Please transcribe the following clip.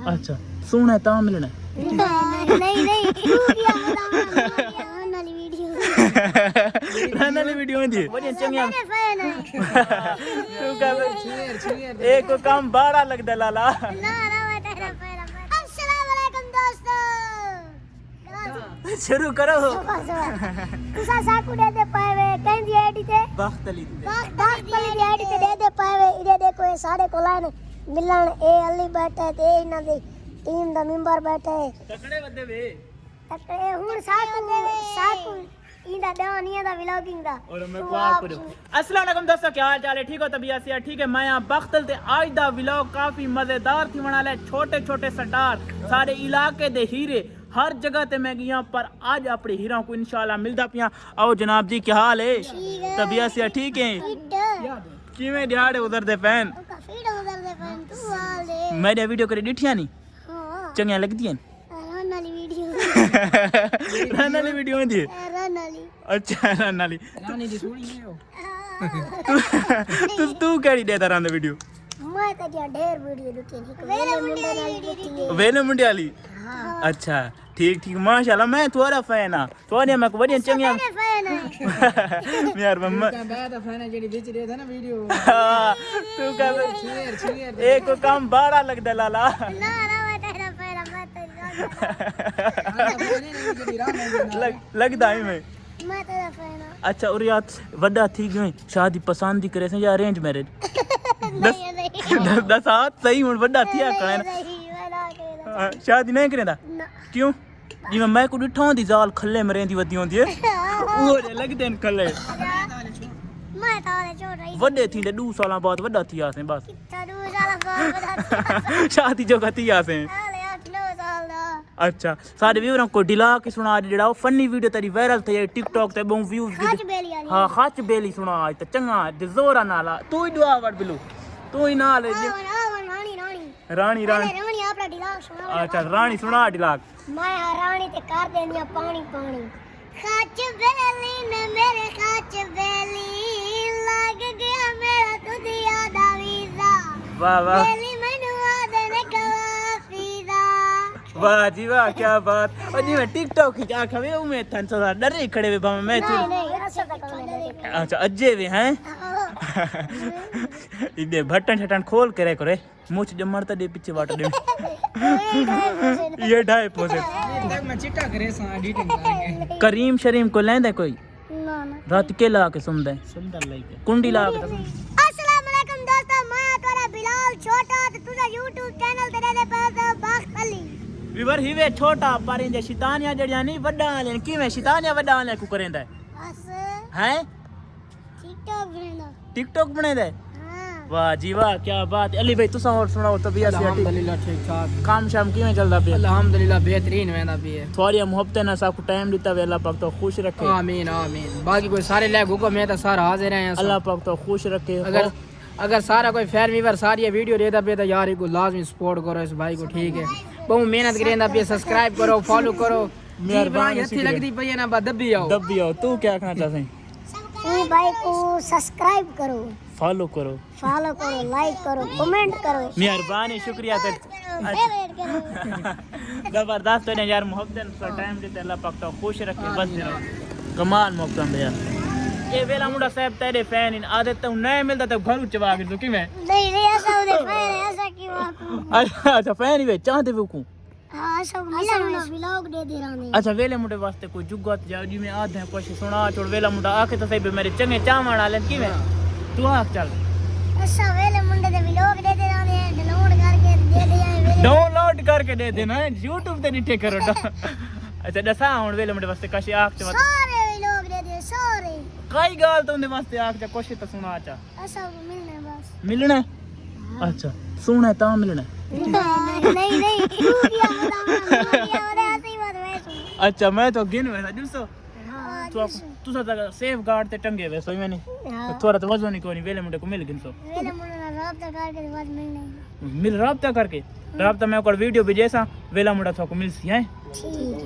अच्छा सोना ता मिलना नहीं तू क्या नाली वीडियो नाली वीडियो दी बड़ी चंगिया मेरे फैन है तू कर एक को काम बड़ा लगदा लाला ना मैं तेरा फैन है अस्सलाम वालेकुम दोस्तों शुरू करो कुसा साकू दे पावे कहंदी आईडी ते बख्तली बागपली दी आईडी ते दे पावे इदे देखो ये सारे को लाइन मिलन ए अली बैठा है ते इना दी टीम दा मेंबर बैठा है तकड़े बंदे वे तकड़े हुन साकू इंदा दानिया दा व्लॉगिंग दा और मैं क्वार करो अस्सलाम वालेकुम दोस्तों क्या हाल चाल है ठीक हो तबीयत से ठीक है मैं यहां बख्तल ते आज दा व्लॉग काफी मजेदार थी बना ले छोटे छोटे स्टार सारे इलाके दे हीरे हर जगह ते मैं गया पर आज अपने हीरों को इंशाल्लाह मिलदा पिया आओ जनाब जी क्या हाल है तबीयत से ठीक है किवें दिहाड़े उधर दे फैन काफी उधर दे फैन तू हाल दे मेरे वीडियो करे डिठिया नहीं हां चंगिया लगदी हैं रनाली वीडियो रनाली वीडियो होंदी है रनाली अच्छा रनाली रानी दी सोनी है तू केड़ी देता रंद वीडियो मैं तो ढेर वीडियो देखी वेले मुंडे वाली देखी वेले मुंडे वाली अच्छा ठीक ठीक माशाल्लाह मैं तुम्हारा फैन हां तुम्हारी मैं बड़ी चंगिया मेरे फैन है यार मम्मा का बैद फैन जेडी बेच रहे थे ना वीडियो तू कर शेयर एक को काम बड़ा लगदा लाला ना मैं तेरा फैन है मैं तो लगदा ही मैं तेरा फैन हूं अच्छा और यार वड्डा थी गए शादी पसंद ही करे से या अरेंज मैरिज नहीं दस हाथ सही हुन वड्डा थिया कने शादी नहीं करेंदा क्यों जिवें मैं को डिठा होंदी जाल खल्ले में रहंदी वदी होंदी है वो लगदे न खल्ले मैं ताले छोड़ रही वड्डे थींदे 2 साल बाद वड्डा थिया से बस तू साला बहुत बड़ा शादी जो गतिया से साले 8-9 साल दा अच्छा सारे व्यूअरों को दिला के सुना जेड़ा फनी वीडियो तेरी वायरल थे टिकटॉक ते बहु व्यूज खाच बेली वाली हां खाच बेली सुना आज ते चंगा ते जोरा नाला तू ही दुआ वड़ बिलू तू ही नाल रानी रानी आपड़ा डिलाक सुना अच्छा रानी सुना डिलाक मैं रानी ते कर देंदिया पानी खाच बेली ने मेरे खाच बेली लग गया मेरा तुझिया दा वीजा वाह वाह बेली मैनू आदे ने कवाफीदा वाह जी वाह क्या बात और जी मैं टिकटॉक की क्या खवे हूं मैं थन सदा डर ही खड़े वे भावे मैं तू नहीं ऐसा तक नहीं अच्छा अज्जे वे हैं इदे बटन छटन खोल करे करे मुछ जमरता दे पीछे वाट दे ये ढाई पोसे तक मैं चिट्टा करे सा एडिटिंग करेंगे करीम शरीम को लेंदे कोई ना रात के ला के सुनदे सुंदर लाइक कुंडी ला के अस्सलाम वालेकुम दोस्तों मैं तोरा बिलाल छोटा ते तुझा YouTube चैनल ते दे पास बागपली विवर हिवे छोटा पर इंदे शैतानिया जड़िया नहीं वड्डा वाले किवें शैतानिया वड्डा वाले को करेंदा बस हैं TikTok बनाना टिकटॉक बनेदा हां वाह जी वाह क्या बात अली भाई तुसा और सुनाओ तबीयत से ठीक अल्हम्दुलिल्लाह ठीक ठाक काम शाम किवें चलदा पे अल्हम्दुलिल्लाह बेहतरीन वेंदा भी है थोड़ी मोहब्बत ना साकू टाइम दिता वे अल्लाह पाक तो खुश रखे आमीन आमीन बाकी कोई सारे ले हुक्म है तो सारा हाजिर हैं अल्लाह पाक तो खुश रखे अगर सारा कोई फैन वीवर सारी वीडियो देता पे तो यार इको लाजमी सपोर्ट करो इस भाई को ठीक है बहुत मेहनत करेंदा पे सब्सक्राइब करो फॉलो करो मेहरबानी अच्छी लगदी पई है ना दब्बी आओ तू क्या कहना चाहते ए भाई को सब्सक्राइब करो फॉलो करो लाइक करो कमेंट करो मेहरबानी शुक्रिया ते फेवरेट करो जबरदस्त ने यार मोहब्बत से टाइम देते अल्लाह पाक तो खुश रखे बस जरा कमाल मौका दे यार ये वेला मुंडा साहब तेरे फैन इन आदत तो नहीं मिलता तो घर चबा के तो कि मैं नहीं ऐसा उधर फैन ऐसा क्यों अच्छा फैन ही वे चाहते वे को हां सब मिलन व्लॉग दे रहा हूं अच्छा वेले मुंडे वास्ते कोई जुगत जाओ जी में आधे कुछ सुना छोड़ वेला मुंडा आके तो सही मेरे चंगे चावण वाले कि मैं तू आख चल ऐसा वेले मुंडे दे व्लॉग दे रहा हूं डाउनलोड करके दे देना YouTube ते नहीं टेक करो अच्छा दसा हुन वेले मुंडे वास्ते कशी आख च सारे व्लॉग दे सारे कई गाल तो उनके वास्ते आख च कुछ तो सुना चा ऐसा मिलने बस मिलना अच्छा सुना ता मिलना नहीं तू क्या बता ऐसी बात मैं सुन अच्छा मैं तो गिन वैसा जुसो तू सा सेफ गार्ड ते टंगे वे सोई मैंने थोड़ा तो वजन नहीं कोनी वेले मुंडे को मिल गिन सो वेले मुंडे राब्ता करके बाद मिलने मिल राब्ता करके राब्ता मैं को वीडियो भी जैसा वेला मुंडा तो को मिल सी है ठीक